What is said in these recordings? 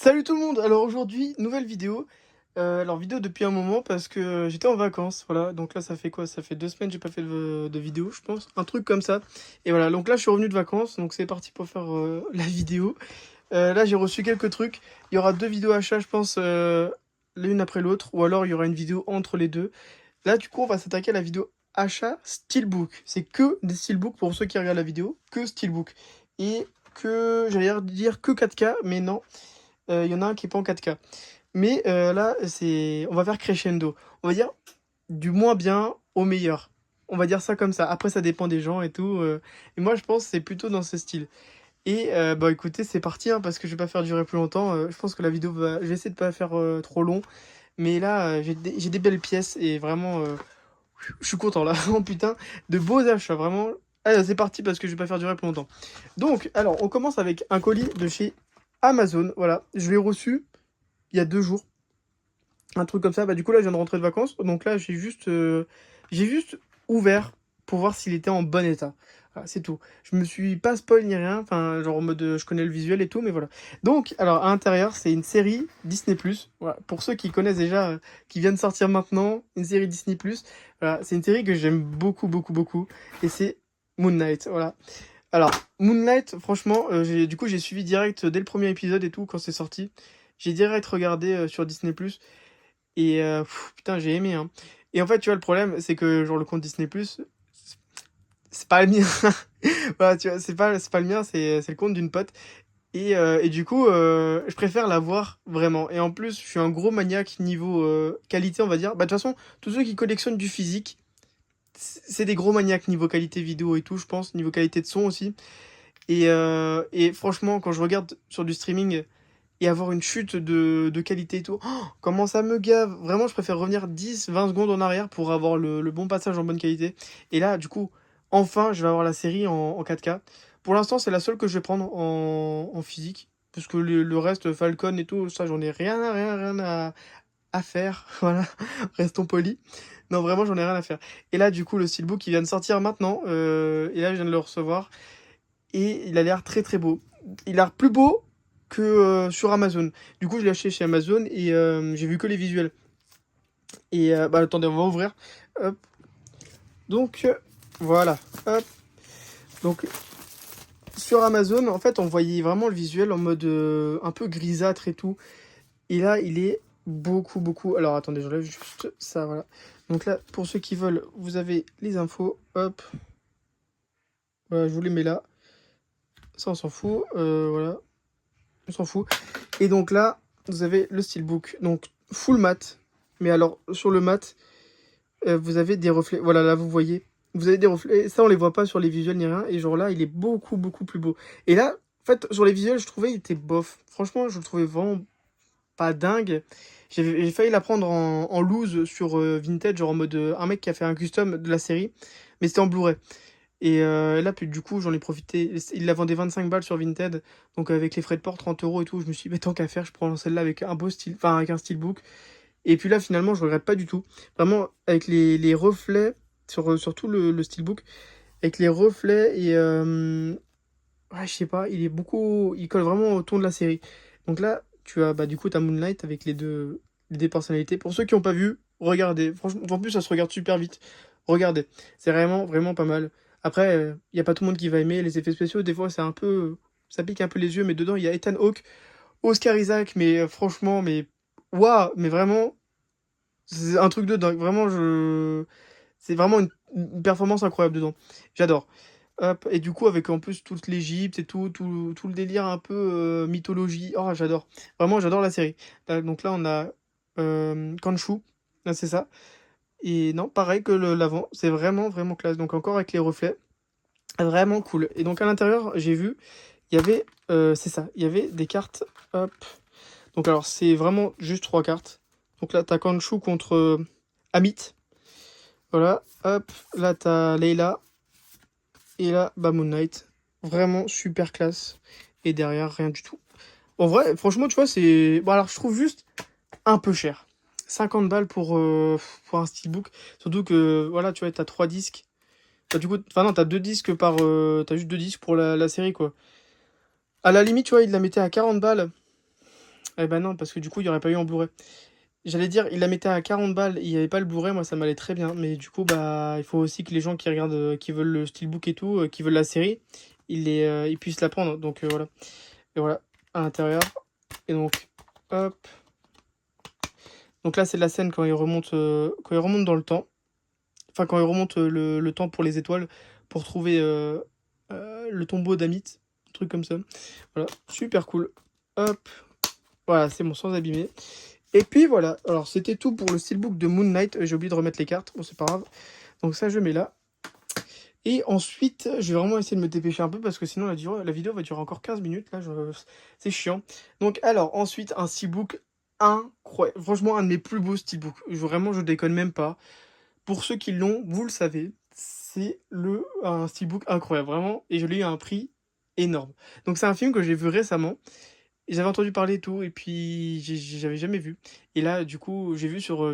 Salut tout le monde! Alors aujourd'hui, nouvelle vidéo. Alors vidéo depuis un moment parce que j'étais en vacances, voilà. Donc là, ça fait quoi? Ça fait 2 semaines que j'ai pas fait de vidéo, je pense, un truc comme ça. Et voilà, donc là, je suis revenu de vacances, donc c'est parti pour faire la vidéo. Là, j'ai reçu quelques trucs. Il y aura 2 vidéos achats, je pense, l'une après l'autre, ou alors il y aura une vidéo entre les deux. Là, du coup, on va s'attaquer à la vidéo achat Steelbook. C'est que des Steelbook pour ceux qui regardent la vidéo, que Steelbook. Et que, j'allais dire que 4K, mais non. Il y en a un qui est pas en 4K. Mais là, on va faire crescendo. On va dire du moins bien au meilleur. On va dire ça comme ça. Après, ça dépend des gens et tout. Et moi, je pense que c'est plutôt dans ce style. Et bah écoutez, c'est parti, hein, parce que je vais pas faire durer plus longtemps. Je pense que la vidéo va. Je vais essayer de pas faire trop long. Mais là, j'ai des belles pièces et vraiment, je suis content là. Oh putain, de beaux achats, vraiment. Allez, c'est parti parce que je vais pas faire durer plus longtemps. Donc, alors, on commence avec un colis de chez Amazon. Voilà, je l'ai reçu il y a 2 jours. Un truc comme ça. Bah, du coup, là, je viens de rentrer de vacances. Donc là, j'ai juste ouvert pour voir s'il était en bon état. Voilà, c'est tout. Je me suis pas spoil ni rien. Enfin, genre en mode, je connais le visuel et tout, mais voilà. Donc, alors, à l'intérieur, c'est une série Disney+. Voilà. Pour ceux qui connaissent déjà, qui viennent de sortir maintenant, une série Disney+. Voilà. C'est une série que j'aime beaucoup, beaucoup, beaucoup. Et c'est Moon Knight. Voilà. Alors, Moonlight, franchement, du coup, j'ai suivi direct dès le premier épisode et tout, quand c'est sorti. J'ai direct regardé sur Disney+. Et putain, j'ai aimé, hein. Et en fait, tu vois, le problème, c'est que genre le compte Disney+, c'est pas le mien. Voilà, tu vois, c'est pas le mien, c'est le compte d'une pote. Et du coup, je préfère l'avoir vraiment. Et en plus, je suis un gros maniaque niveau qualité, on va dire. Bah, de toute façon, tous ceux qui collectionnent du physique, c'est des gros maniaques niveau qualité vidéo et tout, je pense, niveau qualité de son aussi. Et franchement, quand je regarde sur du streaming et avoir une chute de qualité et tout, oh, comment ça me gave! Vraiment, je préfère revenir 10-20 secondes en arrière pour avoir le bon passage en bonne qualité. Et là, du coup, enfin, je vais avoir la série en 4K. Pour l'instant, c'est la seule que je vais prendre en physique. Parce que le reste, Falcon et tout, ça, j'en ai rien à faire. Voilà, restons polis. Non, vraiment, j'en ai rien à faire. Et là, du coup, le steelbook, il vient de sortir maintenant. Et là, je viens de le recevoir. Et il a l'air très très beau. Il a l'air plus beau que sur Amazon. Du coup, je l'ai acheté chez Amazon et j'ai vu que les visuels. Et bah attendez, on va ouvrir. Hop. Donc voilà. Hop. Donc sur Amazon, en fait, on voyait vraiment le visuel en mode un peu grisâtre et tout. Et là, il est beaucoup. Alors attendez, j'enlève juste ça, voilà. Donc là, pour ceux qui veulent, vous avez les infos. Hop. Voilà, je vous les mets là. Ça, on s'en fout. Voilà. On s'en fout. Et donc là, vous avez le steelbook. Donc full mat. Mais alors, sur le mat, vous avez des reflets. Voilà, là, vous voyez. Vous avez des reflets. Ça, on les voit pas sur les visuels ni rien. Et genre là, il est beaucoup plus beau. Et là, en fait, sur les visuels, je trouvais il était bof. Franchement, je le trouvais vraiment pas dingue. J'ai failli la prendre en loose sur Vinted, genre en mode un mec qui a fait un custom de la série. Mais c'était en Blu-ray. Et là, puis, du coup, j'en ai profité. Il la vendait 25 balles sur Vinted. Donc, avec les frais de port, 30 euros et tout, je me suis dit, bah, tant qu'à faire, je prends celle-là avec un beau style, enfin, avec un steelbook. Et puis là, finalement, je regrette pas du tout. Vraiment, avec les reflets, sur tout le steelbook, avec les reflets et. Ouais, je sais pas, il est beaucoup. Il colle vraiment au ton de la série. Donc là, tu as, bah, du coup, ta Moonlight avec les deux personnalités. Pour ceux qui n'ont pas vu, regardez. Franchement, en plus, ça se regarde super vite. Regardez. C'est vraiment pas mal. Après, il y a pas tout le monde qui va aimer les effets spéciaux. Des fois, c'est un peu. Ça pique un peu les yeux, mais dedans, il y a Ethan Hawke, Oscar Isaac, mais franchement, mais. Waouh! Mais vraiment, c'est un truc de dingue. Vraiment, c'est vraiment une performance incroyable dedans. J'adore. Hop, et du coup, avec en plus toute l'Égypte et tout le délire un peu mythologie. Oh, j'adore. Vraiment, j'adore la série. Là, donc là, on a Khonshu. Là, c'est ça. Et non, pareil que l'avant. C'est vraiment classe. Donc encore avec les reflets. Vraiment cool. Et donc à l'intérieur, j'ai vu, il y avait, c'est ça, il y avait des cartes. Hop. Donc alors, c'est vraiment juste 3 cartes. Donc là, t'as Khonshu contre Amit. Voilà. Hop. Là, t'as Leila. Et là, bah, Moon Knight. Vraiment super classe. Et derrière, rien du tout. En vrai, franchement, tu vois, c'est. Bon, alors, je trouve juste un peu cher. 50 balles pour un steelbook. Surtout que, voilà, tu vois, t'as 3 disques. Bah, du coup, enfin, non, t'as 2 disques par. T'as juste 2 disques pour la série, quoi. À la limite, tu vois, il la mettait à 40 balles. Eh ben non, parce que du coup, il y aurait pas eu en Blu-ray. J'allais dire, il la mettait à 40 balles, il y avait pas le Blu-ray, moi ça m'allait très bien. Mais du coup, bah, il faut aussi que les gens qui regardent, qui veulent le steelbook et tout, qui veulent la série, ils puissent la prendre. Donc voilà. Et voilà, à l'intérieur. Et donc, hop. Donc là, c'est la scène quand il remonte dans le temps. Enfin, quand il remonte le temps pour les étoiles, pour trouver le tombeau d'Amit. Un truc comme ça. Voilà, super cool. Hop. Voilà, c'est bon, sans abîmer. Et puis voilà, alors c'était tout pour le steelbook de Moon Knight. J'ai oublié de remettre les cartes, bon c'est pas grave. Donc ça je mets là. Et ensuite, je vais vraiment essayer de me dépêcher un peu parce que sinon la vidéo va durer encore 15 minutes. Là, c'est chiant. Donc alors, ensuite, un steelbook incroyable. Franchement, un de mes plus beaux steelbooks. Vraiment, je déconne même pas. Pour ceux qui l'ont, vous le savez, c'est un steelbook incroyable, vraiment. Et je l'ai eu à un prix énorme. Donc c'est un film que j'ai vu récemment. Et j'avais entendu parler et tout, et puis j'avais jamais vu. Et là, du coup, j'ai vu sur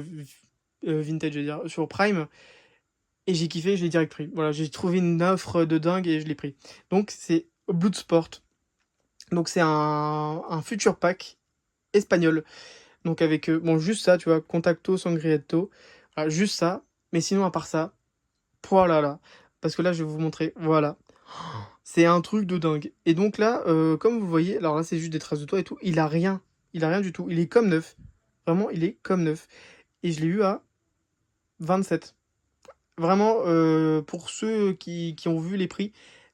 Vintage, je veux dire, sur Prime, et j'ai kiffé, je l'ai direct pris. Voilà, j'ai trouvé une offre de dingue et je l'ai pris. Donc c'est Bloodsport. Donc c'est un future pack espagnol. Donc avec, bon, juste ça, tu vois, Contacto Sangriento. Voilà, juste ça. Mais sinon, à part ça, voilà là. Parce que là, je vais vous montrer. Voilà. C'est un truc de dingue. Et donc là, comme vous voyez, alors là, c'est juste des traces de toit et tout. Il a rien. Il a rien du tout. Il est comme neuf. Vraiment, il est comme neuf. Et je l'ai eu à 27. Vraiment, pour ceux qui ont vu les prix,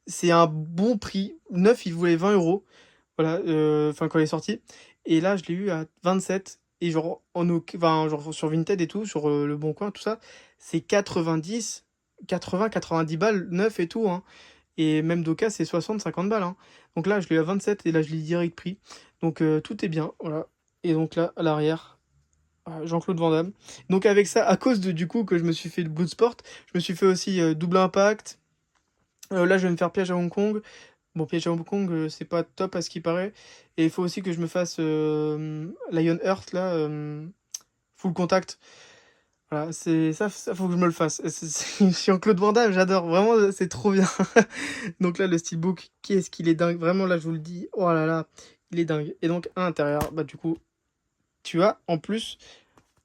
c'est un bon prix. Neuf, il voulait 20 euros. Voilà, enfin, quand il est sorti. Et là, je l'ai eu à 27. Et genre, enfin, genre sur Vinted et tout, sur Le Bon Coin, tout ça, c'est 90, 80, 90 balles, neuf et tout, hein. Et même Doka, c'est 60, 50 balles, hein. Donc là, je l'ai eu à 27 et là, je l'ai direct pris. Donc tout est bien, voilà. Et donc là, à l'arrière, Jean-Claude Van Damme. Donc avec ça, à cause du coup que je me suis fait le Bloodsport, je me suis fait aussi Double Impact. Là, je vais me faire Piège à Hong Kong. Bon, Piège à Hong Kong, c'est pas top à ce qui paraît. Et il faut aussi que je me fasse Lionheart, là, Full Contact. Voilà, c'est ça, faut que je me le fasse. Jean-Claude Van Damme, j'adore. Vraiment, c'est trop bien. Donc là, le steelbook, qu'est-ce qu'il est dingue. Vraiment, là, je vous le dis. Oh là là, il est dingue. Et donc, à l'intérieur, bah du coup, tu as en plus,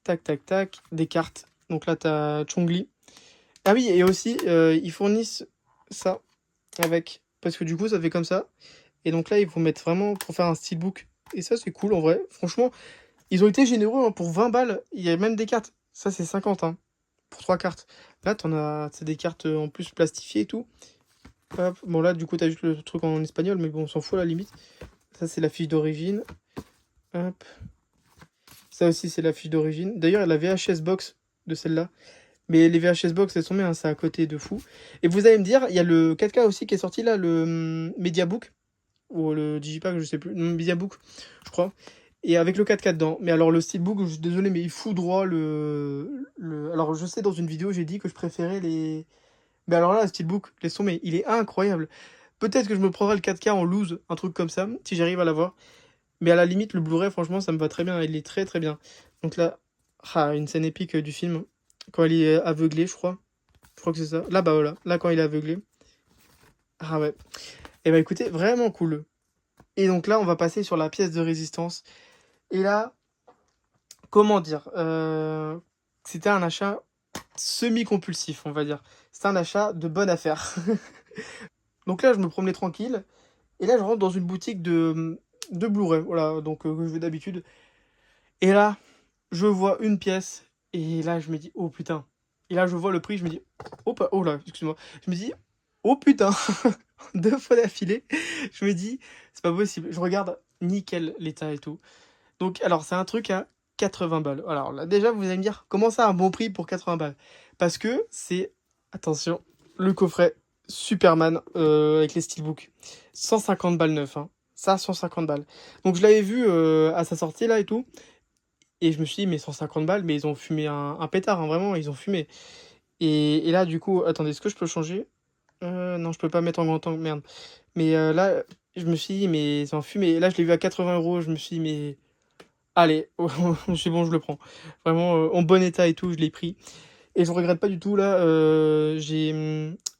tac, tac, tac, des cartes. Donc là, tu as Chongli. Ah oui, et aussi, ils fournissent ça avec. Parce que du coup, ça fait comme ça. Et donc là, ils vont mettre vraiment pour faire un steelbook. Et ça, c'est cool en vrai. Franchement, ils ont été généreux, hein, pour 20 balles. Il y a même des cartes. Ça, c'est 50, hein, pour 3 cartes. Là, c'est des cartes en plus plastifiées et tout. Hop. Bon, là, du coup, t'as juste le truc en espagnol, mais bon, on s'en fout à la limite. Ça, c'est la fiche d'origine. Hop. Ça aussi, c'est la fiche d'origine. D'ailleurs, il y a la VHS box de celle-là. Mais les VHS box, elles sont bien, hein, c'est à côté de fou. Et vous allez me dire, il y a le 4K aussi qui est sorti là, le Mediabook. Ou le Digipack, je sais plus. Mediabook, je crois. Et avec le 4K dedans. Mais alors, le Steelbook, je suis désolé, mais il fout droit Alors, je sais, dans une vidéo, j'ai dit que je préférais les. Mais alors là, le Steelbook, laisse tomber, il est incroyable. Peut-être que je me prendrai le 4K en loose, un truc comme ça, si j'arrive à l'avoir. Mais à la limite, le Blu-ray, franchement, ça me va très bien. Il est très très bien. Donc là, une scène épique du film. Quand il est aveuglé, je crois. Je crois que c'est ça. Là, bah voilà. Là, quand il est aveuglé. Ah ouais. Et bah écoutez, vraiment cool. Et donc là, on va passer sur la pièce de résistance. Et là, comment dire, c'était un achat semi-compulsif, on va dire. C'était un achat de bonne affaire. Donc là, je me promenais tranquille. Et là, je rentre dans une boutique de Blu-ray. Voilà, donc que je vais d'habitude. Et là, je vois une pièce. Et là, je me dis, oh putain. Et là, je vois le prix, je me dis, oh là, excuse-moi. Je me dis, oh putain. 2 fois d'affilée. Je me dis, c'est pas possible. Je regarde nickel l'état et tout. Donc, alors, c'est un truc à 80 balles. Alors là, déjà, vous allez me dire, comment ça, un bon prix pour 80 balles? Parce que c'est, attention, le coffret Superman avec les steelbooks. 150 balles neuf, hein. Ça, 150 balles. Donc, je l'avais vu à sa sortie, là, et tout. Et je me suis dit, mais 150 balles, mais ils ont fumé un pétard, hein, vraiment, ils ont fumé. Et là, du coup, attendez, est-ce que je peux changer? Non, je peux pas mettre en grand angle, merde. Mais là, je me suis dit, mais ils ont fumé. Et là, je l'ai vu à 80 euros, je me suis dit, mais allez, c'est bon, je le prends. Vraiment, en bon état et tout, je l'ai pris. Et je regrette pas du tout, là.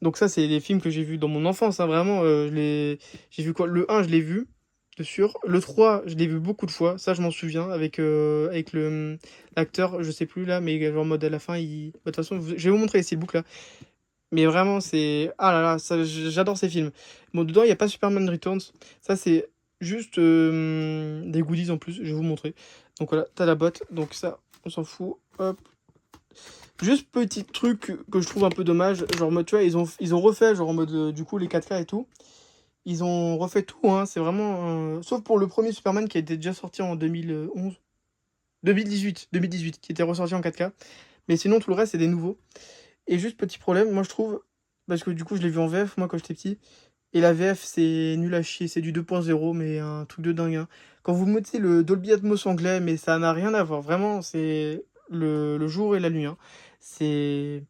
Donc ça, c'est les films que j'ai vus dans mon enfance, hein, vraiment. J'ai vu quoi? Le un je l'ai vu. de sûr. Le 3, je l'ai vu beaucoup de fois, ça je m'en souviens, avec l'acteur, je sais plus là, mais genre en mode à la fin, il... bah, de toute façon, je vais vous montrer ces boucles là. Mais vraiment, c'est... Ah là là, ça, j'adore ces films. Bon, dedans, il n'y a pas Superman Returns. Ça, c'est juste des goodies en plus, je vais vous montrer. Donc voilà, t'as la botte, donc ça, on s'en fout. Hop. Juste petit truc que je trouve un peu dommage, genre en mode, tu vois, ils ont refait, genre en mode, du coup, les 4K et tout. Ils ont refait tout, hein, c'est vraiment... Sauf pour le premier Superman qui était déjà sorti en 2011. 2018, qui était ressorti en 4K. Mais sinon, tout le reste, c'est des nouveaux. Et juste petit problème, moi je trouve, parce que du coup je l'ai vu en VF, moi quand j'étais petit, et la VF c'est nul à chier, c'est du 2.0, mais un truc de dingue, hein. Quand vous mettez le Dolby Atmos anglais, mais ça n'a rien à voir, vraiment, c'est le jour et la nuit, hein. C'est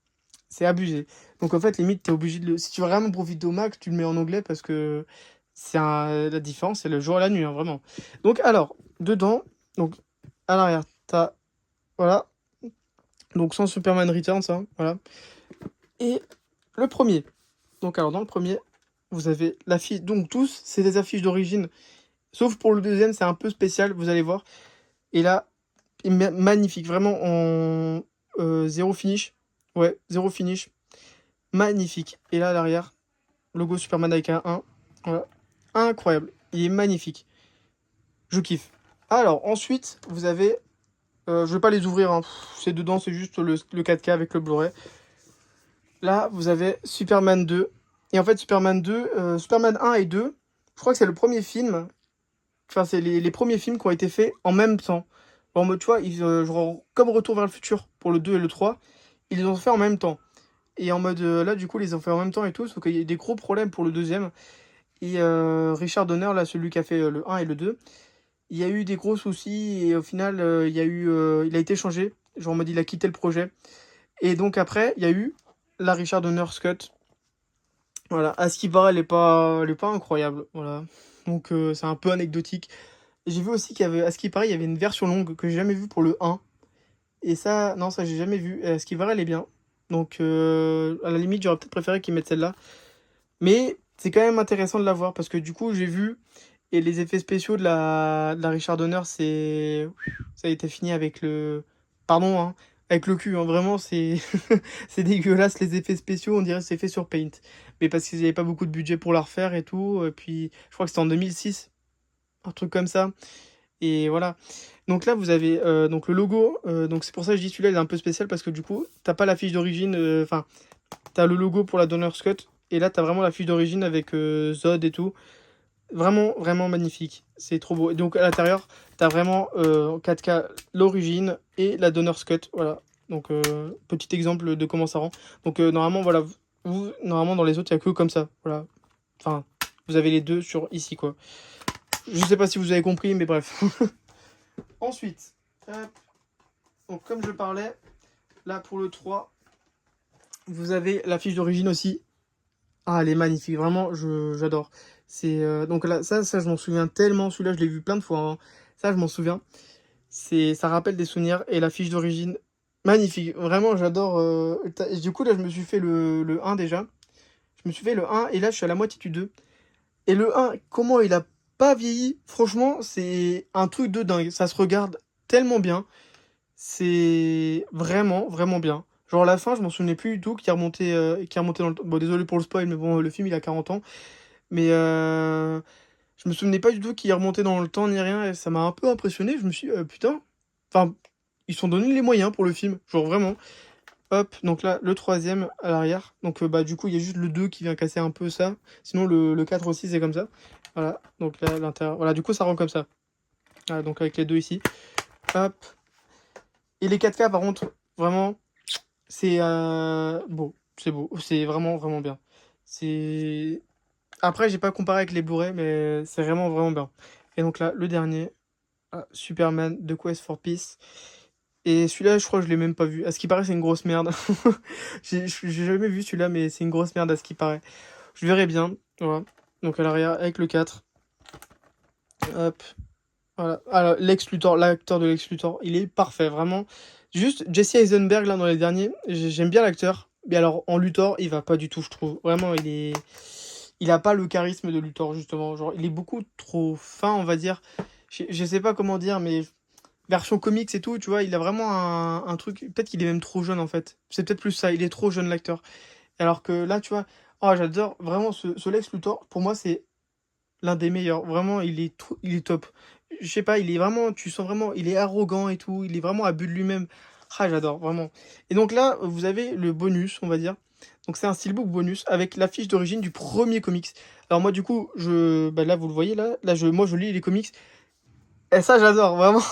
c'est abusé. Donc en fait, limite, t'es obligé de le... Si tu veux vraiment profiter au max, tu le mets en anglais parce que la différence, c'est le jour et la nuit, hein, vraiment. Donc alors, dedans, donc à l'arrière, t'as... Voilà. Donc sans Superman Returns, hein, voilà. Et le premier. Donc alors dans le premier, vous avez l'affiche. Donc tous, c'est des affiches d'origine. Sauf pour le deuxième, c'est un peu spécial, vous allez voir. Et là, magnifique, vraiment en zéro finish. Ouais, zéro finish. Magnifique. Et là, à l'arrière, logo Superman avec un 1. Voilà. Incroyable. Il est magnifique. Je kiffe. Alors, ensuite, vous avez... je vais pas les ouvrir, hein. C'est dedans, c'est juste le 4K avec le Blu-ray. Là, vous avez Superman 2. Et en fait, Superman 2, Superman 1 et 2, je crois que c'est le premier film. Enfin, c'est les premiers films qui ont été faits en même temps. En mode, tu vois, genre, comme Retour vers le futur pour le 2 et le 3, ils les ont fait en même temps. Et en mode, là, du coup, ils les ont fait en même temps et tout, sauf qu'il y a eu des gros problèmes pour le deuxième. Et Richard Donner, là, celui qui a fait le 1 et le 2, il y a eu des gros soucis et au final, il a été changé. Genre, en mode, il a quitté le projet. Et donc, après, il y a eu la Richard Donner Scott. Voilà, à ce qui paraît, elle est pas incroyable. Voilà. Donc, c'est un peu anecdotique. J'ai vu aussi qu'il y avait, à ce qui paraît, il y avait une version longue que j'ai jamais vue pour le 1. Et ça, non, ça, j'ai jamais vu. Et à ce qui paraît, elle est bien. Donc, à la limite, j'aurais peut-être préféré qu'ils mettent celle-là. Mais c'est quand même intéressant de la voir parce que du coup, j'ai vu. Et les effets spéciaux de la Richard Donner, c'est. Ça a été fini avec le. Pardon, hein. Avec le cul, hein. Vraiment, c'est. C'est dégueulasse les effets spéciaux. On dirait que c'est fait sur Paint. Mais parce qu'ils n'avaient pas beaucoup de budget pour la refaire et tout. Et puis, je crois que c'était en 2006. Un truc comme ça. Et voilà. Donc là, vous avez donc le logo. Donc c'est pour ça que je dis celui-là, il est un peu spécial parce que du coup, t'as pas la fiche d'origine. Enfin, t'as le logo pour la Donner Scott. Et là, t'as vraiment la fiche d'origine avec Zod et tout. Vraiment, vraiment magnifique. C'est trop beau. Et donc à l'intérieur, t'as vraiment 4K l'origine et la Donner's Cut. Voilà. Donc petit exemple de comment ça rend. Donc normalement, voilà, normalement dans les autres, il n'y a que comme ça. Voilà. Enfin, vous avez les deux sur ici, quoi. Je sais pas si vous avez compris, mais bref. Ensuite, hop. Donc comme je parlais, là pour le 3, vous avez la fiche d'origine aussi. Ah, elle est magnifique, vraiment, j'adore. C'est donc là, ça, je m'en souviens tellement. Celui-là, je l'ai vu plein de fois, hein. Ça, je m'en souviens. Ça rappelle des souvenirs et la fiche d'origine, magnifique. Vraiment, j'adore. Du coup, là, je me suis fait le 1 déjà. Je me suis fait le 1 et là, je suis à la moitié du 2. Et le 1, comment il a pas vieilli? Franchement, c'est un truc de dingue. Ça se regarde tellement bien. C'est vraiment, vraiment bien. Genre, la fin, je m'en souvenais plus du tout, qui est remonté dans le temps. Bon, désolé pour le spoil, mais bon, le film, il a 40 ans. Mais je me souvenais pas du tout qu'il est remonté dans le temps ni rien, et ça m'a un peu impressionné. Je me suis dit, putain, enfin, ils se sont donné les moyens pour le film, genre vraiment. Hop, donc là, le troisième à l'arrière. Donc, bah, du coup, il y a juste le 2 qui vient casser un peu ça. Sinon, le 4 aussi, c'est comme ça. Voilà, donc là, l'intérieur. Voilà, du coup, ça rend comme ça. Voilà, donc avec les deux ici. Hop. Et les 4K, par contre, vraiment, c'est beau. C'est beau. C'est vraiment, vraiment bien. C'est. Après, j'ai pas comparé avec les Blu-ray, mais c'est vraiment, vraiment bien. Et donc là, le dernier, Superman, The Quest for Peace. Et celui-là, je crois que je l'ai même pas vu. À ce qui paraît, c'est une grosse merde. J'ai jamais vu celui-là, mais c'est une grosse merde à ce qui paraît. Je verrai bien. Voilà. Donc à l'arrière, avec le 4. Hop. Voilà. Alors, Lex Luthor, l'acteur de Lex Luthor, il est parfait, vraiment. Juste, Jesse Eisenberg, là, dans les derniers, j'aime bien l'acteur. Mais alors, en Luthor, il va pas du tout, je trouve. Vraiment, il a pas le charisme de Luthor, justement. Genre, il est beaucoup trop fin, on va dire. Je sais pas comment dire, mais version comics et tout, tu vois, il a vraiment un truc. Peut-être qu'il est même trop jeune, en fait. C'est peut-être plus ça, il est trop jeune, l'acteur. Alors que là, tu vois, oh, j'adore vraiment ce Lex Luthor. Pour moi, c'est l'un des meilleurs. Vraiment, il est top. Je sais pas, il est vraiment, tu sens vraiment, il est arrogant et tout. Il est vraiment à but de lui-même. Ah, j'adore, vraiment. Et donc là, vous avez le bonus, on va dire. Donc c'est un steelbook bonus avec la fiche d'origine du premier comics. Alors moi, du coup, bah là, vous le voyez, moi, je lis les comics. Et ça, j'adore, vraiment.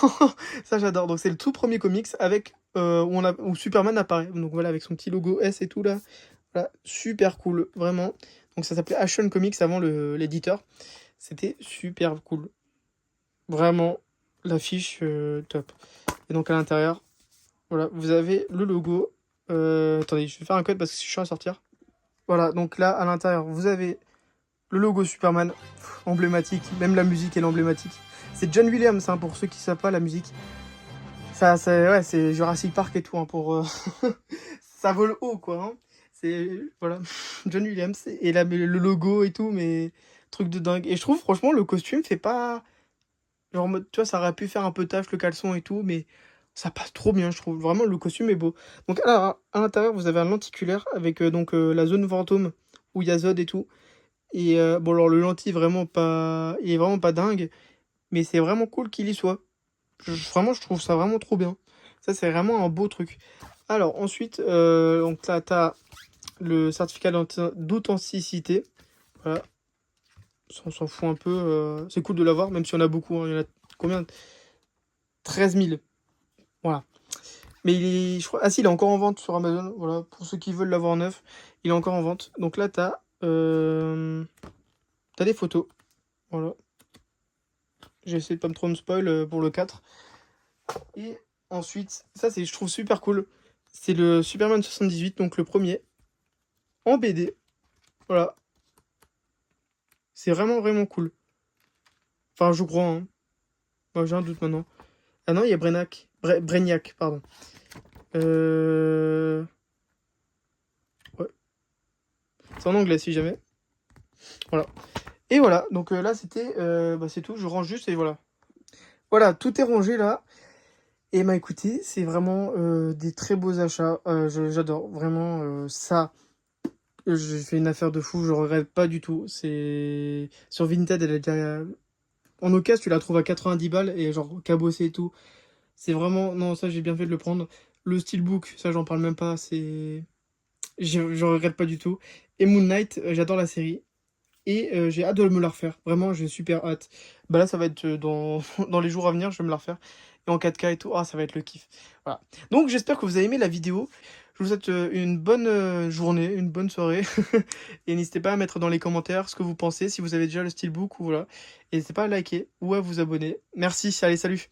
Ça, j'adore. Donc c'est le tout premier comics avec, où Superman apparaît. Donc voilà, avec son petit logo S et tout, là. Voilà, super cool, vraiment. Donc ça s'appelait Action Comics avant l'éditeur. C'était super cool. Vraiment, l'affiche top. Et donc à l'intérieur, voilà, vous avez le logo. Attendez, je vais faire un code parce que c'est chiant à sortir. Voilà, donc là, à l'intérieur, vous avez le logo Superman, emblématique. Même la musique est emblématique. C'est John Williams, hein, pour ceux qui savent pas la musique. Ouais, c'est Jurassic Park et tout, hein, ça vole haut, quoi. Hein. C'est, voilà, John Williams. Et là, le logo et tout, mais truc de dingue. Et je trouve, franchement, le costume fait pas... Genre, en mode, tu vois, ça aurait pu faire un peu tâche, le caleçon et tout, mais ça passe trop bien, je trouve. Vraiment, le costume est beau. Donc, à l'intérieur, vous avez un lenticulaire avec la zone fantôme où il y a Zod et tout. Et bon, alors, le lentille, vraiment pas... il est vraiment pas dingue, mais c'est vraiment cool qu'il y soit. Vraiment, je trouve ça vraiment trop bien. Ça, c'est vraiment un beau truc. Alors, ensuite, donc là, t'as le certificat d'authenticité. Voilà. Ça, on s'en fout un peu. C'est cool de l'avoir, même si on a beaucoup. Hein. Il y en a combien? 13 000. Voilà. Mais je crois... Ah si, il est encore en vente sur Amazon. Voilà, pour ceux qui veulent l'avoir neuf, il est encore en vente. Donc là, t'as des photos. Voilà. J'ai essayé de pas me trop me spoil pour le 4. Et ensuite, ça, je trouve super cool. C'est le Superman 78, donc le premier, en BD. Voilà. C'est vraiment, vraiment cool. Enfin, je crois, hein. Moi, j'ai un doute maintenant. Ah non, il y a Brainiac, pardon. Ouais. C'est en anglais, si jamais. Voilà. Et voilà, donc là, c'est tout. Je range juste et voilà. Voilà, tout est rangé là. Et bah écoutez, c'est vraiment des très beaux achats. J'adore vraiment ça. J'ai fait une affaire de fou, je regrette pas du tout. C'est sur Vinted, elle est déjà en occasion, tu la trouves à 90 balles et genre cabossé et tout. C'est vraiment non, ça j'ai bien fait de le prendre. Le steelbook, ça j'en parle même pas, je regrette pas du tout. Et Moon Knight, j'adore la série et j'ai hâte de me la refaire. Vraiment, j'ai super hâte. Bah là, ça va être dans les jours à venir, je vais me la refaire. Et en 4K et tout, ah, ça va être le kiff. Voilà. Donc, j'espère que vous avez aimé la vidéo. Je vous souhaite une bonne journée, une bonne soirée. Et n'hésitez pas à mettre dans les commentaires ce que vous pensez, si vous avez déjà le steelbook ou voilà. Et n'hésitez pas à liker ou à vous abonner. Merci, allez, salut!